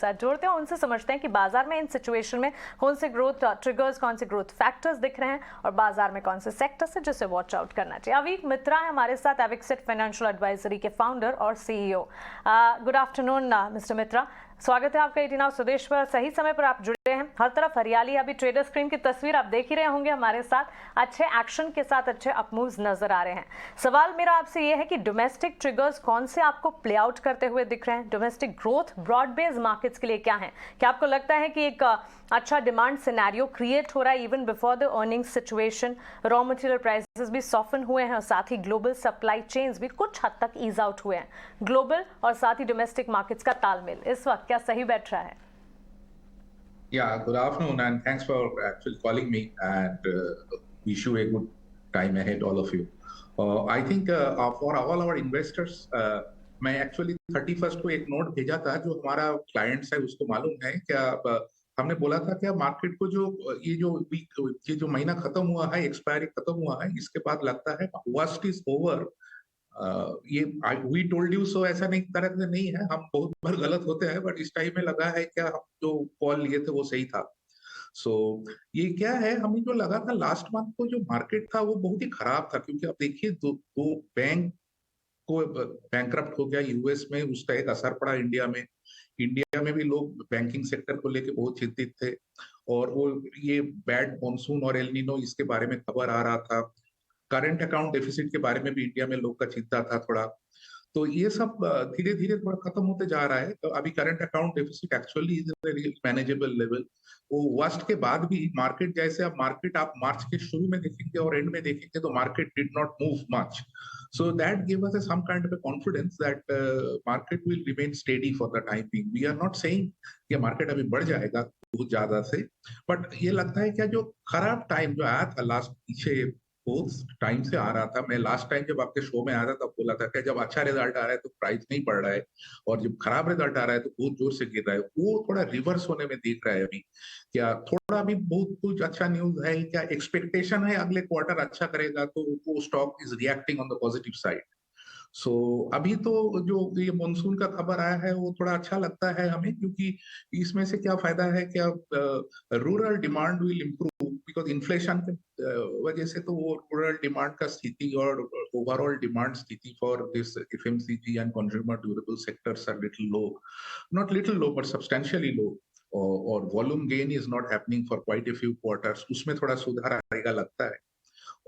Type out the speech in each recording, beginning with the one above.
साथ जोड़ते हैं, उनसे समझते हैं कि बाजार में इन सिचुएशन में कौन से ग्रोथ ट्रिगर्स, कौन से ग्रोथ फैक्टर्स दिख रहे हैं और बाजार में कौन से सेक्टर्स है जिसे वॉच आउट करना चाहिए। अवीक मित्रा है हमारे साथ, एविक्सेट फाइनेंशियल एडवाइजरी के फाउंडर और सीईओ। गुड आफ्टरनून मिस्टर मित्रा, स्वागत है आपका 18 आवर स्वदेश पर। सही समय पर आप जुड़े हैं, हर तरफ हरियाली। अभी ट्रेडर स्क्रीन की तस्वीर आप देख ही रहे होंगे हमारे साथ, अच्छे एक्शन के साथ अच्छे अपमूव्स नजर आ रहे हैं। सवाल मेरा आपसे ये है कि डोमेस्टिक ट्रिगर्स कौन से आपको प्ले आउट करते हुए दिख रहे हैं? Domestic growth broad based markets के लिए क्या है? क्या आपको लगता है कि एक अच्छा डिमांड सिनेरियो क्रिएट हो रहा है even before the earning situation? Raw material prices भी सॉफ्टन हुए हैं और साथ ही ग्लोबल सप्लाई चेन्स भी कुछ हद तक ईज आउट हुए हैं। ग्लोबल और साथ ही डोमेस्टिक मार्केट्स का तालमेल इस वक्त क्या सही बैठ रहा है? Yeah, good afternoon, and thanks for actually calling me, and wish you a good time ahead, all of you. I think for all our investors, मैं एक्चुअली 31st को एक नोट भेजा था जो हमारा क्लाइंट्स है उसको मालूम है क्या। हमने बोला था क्या मार्केट को जो ये जो महीना खत्म हुआ है, एक्सपायरी खत्म हुआ है, इसके बाद लगता है वर्स्ट इज ओवर। ये वी टोल्ड यू सो ऐसा नहीं तरह से नहीं है, हम बहुत बार गलत होते हैं, बट इस टाइम में लगा है क्या हम जो कॉल लिए थे वो सही था। सो ये क्या है, हमें जो लगा था लास्ट मंथ को जो मार्केट था वो बहुत ही खराब था, क्योंकि आप देखिए दो बैंक को बैंकरप्ट हो गया यूएस में, उसका एक असर पड़ा इंडिया में। इंडिया में भी लोग बैंकिंग सेक्टर को लेके बहुत चिंतित थे, और वो ये बैड मॉनसून और एल नीनो इसके बारे में खबर आ रहा था। करंट अकाउंट डेफिसिट के बारे में भी इंडिया में लोग का चिंता था थोड़ा। तो ये सब धीरे धीरे थोड़ा खत्म होते जा रहा है। तो अभी current account deficit actually is very manageable level. वो वर्स्ट के बाद भी मार्केट जैसे अब मार्केट आप मार्च के शुरू में देखेंगे और एंड में देखेंगे तो market did not move much. So that give us some kind of confidence that market will remain steady for the time being. We are not saying कि मार्केट अभी बढ़ जाएगा बहुत ज्यादा से, बट ये लगता है क्या जो खराब टाइम जो आया था लास्ट पीछे बहुत टाइम से आ रहा था। मैं लास्ट टाइम जब आपके शो में आया था तब बोला था कि जब अच्छा रिजल्ट आ रहा है तो प्राइस नहीं बढ़ रहा है, और जब खराब रिजल्ट आ रहा है तो बहुत जोर से गिर रहा है। वो थोड़ा रिवर्स होने में दिख रहा है अभी। क्या थोड़ा भी बहुत कुछ अच्छा न्यूज है क्या, एक्सपेक्टेशन है अगले क्वार्टर अच्छा करेगा तो वो stock is reacting on the positive side. So अभी तो जो ये मानसून का खबर आया है वो थोड़ा अच्छा लगता है हमें, क्योंकि इसमें से क्या फायदा है क्या, rural demand will improve because inflation के वजह से तो वो रूरल डिमांड का स्थिति और ओवरऑल डिमांड स्थिति for this FMCG and consumer durable sectors are little low, not little low but substantially low. और volume gain is not happening for quite a few quarters, उसमें थोड़ा सुधार आएगा लगता है।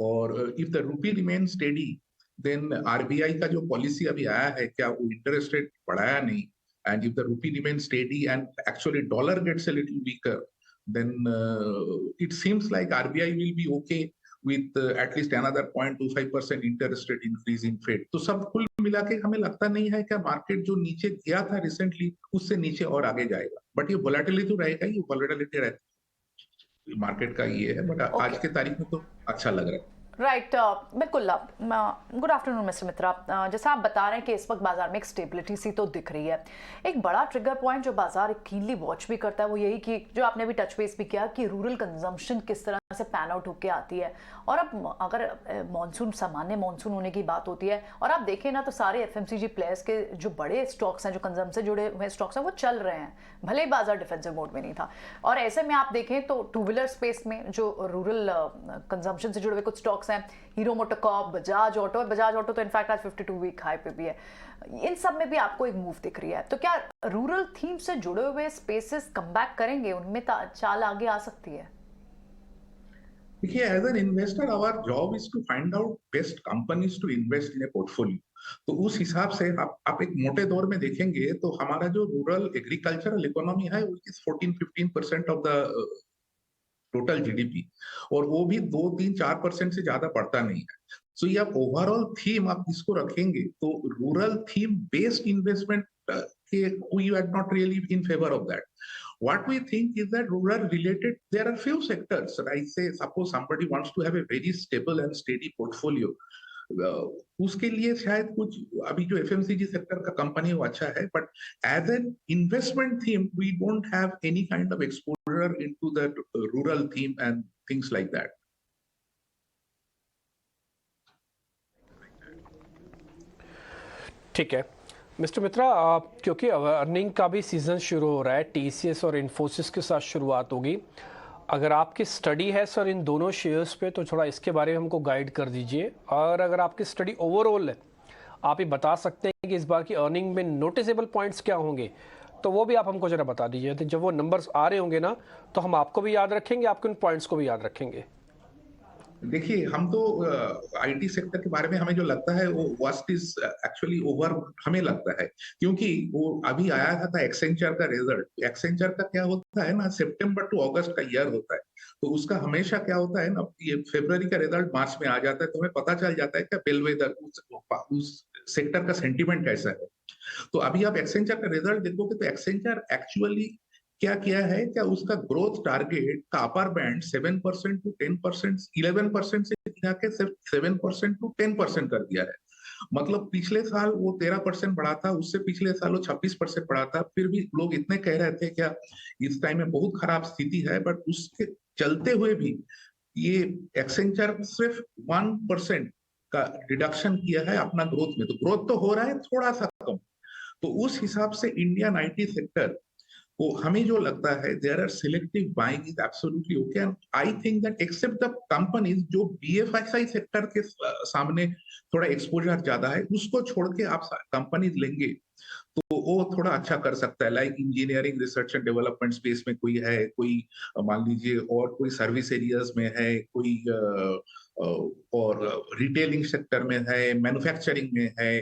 और if the rupee remain steady then RBI का जो पॉलिसी अभी आया है क्या वो इंटरेस्ट रेट बढ़ाया नहीं, and if the rupee remain steady and actually dollar gets a little weaker, then it seems like RBI will be okay with at least another 0.25% interest rate increase in Fed। तो सब कुल मिला के हमें लगता नहीं है कि मार्केट जो नीचे गया था रिसेंटली उससे नीचे और आगे जाएगा, बट ये वोलेटिलिटी तो रहेगा, ये वोलेटिलिटी रहती मार्केट का ये है, बट आज के तारीख में तो अच्छा लग रहा है। राइट बिल्कुल। गुड आफ्टरनून मिस्टर मित्रा। जैसा आप बता रहे हैं कि इस वक्त बाजार में एक स्टेबिलिटी सी तो दिख रही है। एक बड़ा ट्रिगर पॉइंट जो बाजार कीनली वॉच भी करता है वो यही कि जो आपने भी टच बेस भी किया कि रूरल कंजम्पशन किस तरह से पैन आउट होकर आती है। और अब अगर मॉनसून सामान्य मॉनसून होने की बात होती है और आप देखें ना तो सारे एफएमसीजी प्लेयर्स के जो बड़े स्टॉक्स हैं, जो कंजम्पशन से जुड़े हुए स्टॉक्स हैं, वो चल रहे हैं, भले ही बाजार डिफेंसिव मोड में नहीं था। और ऐसे में आप देखें तो टू व्हीलर स्पेस में जो रूरल कंजम्पशन से जुड़े हुए कुछ स्टॉक्स हैं, हीरो मोटोकॉर्प, बजाज ऑटो तो इनफैक्ट आज 52 वीक हाई पे भी है, इन सब में भी आपको एक मूव दिख रही है। तो क्या रूरल थीम से जुड़े हुए स्पेसेस कमबैक करेंगे, उनमें चाल आगे आ सकती है? देखिए, as an investor our job is to find out best companies to invest in a portfolio. तो उस हिसाब से आप एक मोटे दौर में देखेंगे तो हमारा जो रूरल एग्रीकल्चरल इकोनॉमी है वो is 14-15% of the total GDP, और वो भी 2-3-4% से ज्यादा बढ़ता नहीं है। सो ये आप ओवरऑल थीम आप इसको रखेंगे तो रूरल थीम बेस्ड इन्वेस्टमेंट के we are not really in favour of that. What we think is that rural related, there are few sectors. I say, suppose somebody wants to have a very stable and steady portfolio. उसके लिए शायद कुछ अभी जो FMCG sector का company है वो अच्छा है, but as an investment theme we don't have any kind of exposure into the rural theme and things like that. ठीक है, मिस्टर मित्रा, क्योंकि अर्निंग का भी सीज़न शुरू हो रहा है, टीसीएस और इन्फोसिस के साथ शुरुआत होगी। अगर आपकी स्टडी है सर इन दोनों शेयर्स पे, तो थोड़ा इसके बारे में हमको गाइड कर दीजिए। और अगर आपकी स्टडी ओवरऑल है, आप ये बता सकते हैं कि इस बार की अर्निंग में नोटिसेबल पॉइंट्स क्या होंगे, तो वो भी आप हमको ज़रा बता दीजिए। तो जब वो नंबर्स आ रहे होंगे ना, तो हम आपको भी याद रखेंगे, आपके उन पॉइंट्स को भी याद रखेंगे। देखिए, हम तो आईटी सेक्टर के बारे में हमें जो लगता है वो वर्स्ट इज एक्चुअली ओवर हमें लगता है, क्योंकि वो अभी आया था एक्सेंचर का रिजल्ट। एक्सेंचर का क्या होता है ना, सितंबर टू अगस्त का ईयर होता है, तो उसका हमेशा क्या होता है ना, ये फरवरी का रिजल्ट मार्च में आ जाता है, तो हमें पता चल जाता है क्या बेलवेदर उस सेक्टर का सेंटिमेंट कैसा है। तो अभी आप एक्सेंचर का रिजल्ट देखोगे तो एक्सेंचर एक्चुअली क्या किया है, क्या उसका ग्रोथ टारगेट का अपर बैंड 7% टू 10%, 11% से गिरा के सिर्फ 7% टू 10% कर दिया है। मतलब पिछले साल वो 13% बढ़ा था, उससे पिछले साल वो 26% बढ़ा था। फिर भी लोग इतने कह रहे थे क्या इस टाइम में बहुत खराब स्थिति है, बट उसके चलते हुए भी ये एक्सेंचर सिर्फ 1% का रिडक्शन किया है अपना ग्रोथ में। तो ग्रोथ तो हो रहा है थोड़ा सा कम। तो उस हिसाब से इंडियन आईटी सेक्टर को हमें जो लगता है there are selective buying is absolutely okay, and I think that except the companies जो बीएफएसआई सेक्टर के सामने थोड़ा एक्सपोजर ज्यादा है, उसको छोड़ के आप कंपनीज लेंगे तो वो थोड़ा अच्छा कर सकता है। Like engineering research and development space में कोई है, कोई मान लीजिए, और कोई सर्विस एरियाज में है, कोई और रिटेलिंग सेक्टर में है, मैन्युफैक्चरिंग में है।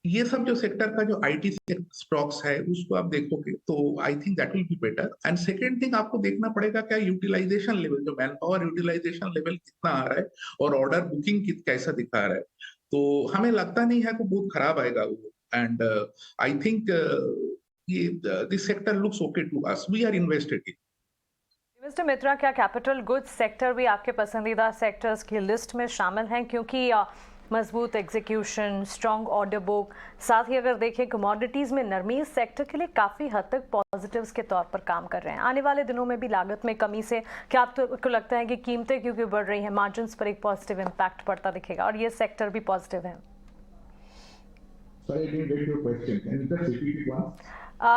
ये सब जो सेक्टर का जो आईटी स्टॉक्स है उसको आप देखोगे तो आई think that will be better. And second thing, आपको देखना पड़ेगा क्या यूटिलाइजेशन लेवल, जो मैन पावर यूटिलाइजेशन लेवल कितना आ रहा है और ऑर्डर बुकिंग कैसा दिखा रहा है। तो हमें लगता नहीं है कि बहुत खराब आएगा वो। एंड आई थिंक ये this sector looks okay to us, we are invested in. Mister Mitra, क्या कैपिटल गुड्स सेक्टर भी आपके पसंदीदा सेक्टर्स की लिस्ट में शामिल हैं? क्योंकि मजबूत एग्जीक्यूशन, स्ट्रॉन्ग ऑर्डर बुक, साथ ही अगर देखें कमोडिटीज़ में नरमी इस सेक्टर के लिए काफ़ी हद तक पॉजिटिव्स के तौर पर काम कर रहे हैं। आने वाले दिनों में भी लागत में कमी से क्या आपको लगता है कि कीमतें क्योंकि बढ़ रही हैं, मार्जिन्स पर एक पॉजिटिव इम्पैक्ट पड़ता दिखेगा और ये सेक्टर भी पॉजिटिव है?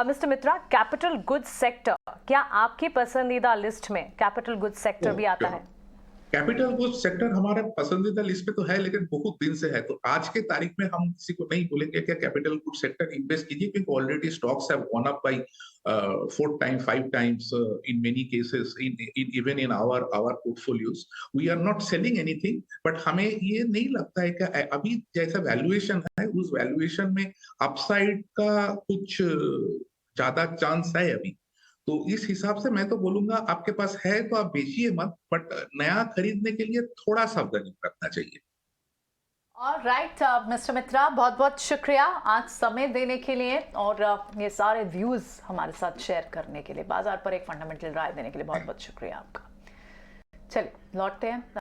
मिस्टर मित्रा, कैपिटल गुड्स सेक्टर क्या आपकी पसंदीदा लिस्ट में कैपिटल गुड्स सेक्टर भी आता है? कैपिटल गुड्स सेक्टर हमारे पसंदीदा लिस्ट पे तो है, लेकिन बहुत दिन से है। तो आज के तारीख में हम किसी को नहीं बोलेंगे कि कैपिटल गुड्स सेक्टर इन्वेस्ट कीजिए, क्योंकि already stocks have gone up by 4 times 5 times in many cases even in our portfolios. We are not selling anything, but हमें ये नहीं लगता है कि अभी जैसा वैल्यूएशन है उस वैल्यूएशन में अपसाइड का कुछ ज्यादा चांस है अभी। तो इस हिसाब से मैं तो बोलूंगा आपके पास है तो आप बेचिए मत, बट नया खरीदने के लिए थोड़ा सावधानी रखना चाहिए। राइट मिस्टर मित्रा, बहुत बहुत शुक्रिया आज समय देने के लिए और ये सारे व्यूज हमारे साथ शेयर करने के लिए, बाजार पर एक फंडामेंटल राय देने के लिए बहुत बहुत शुक्रिया आपका। चलिए लौटते हैं।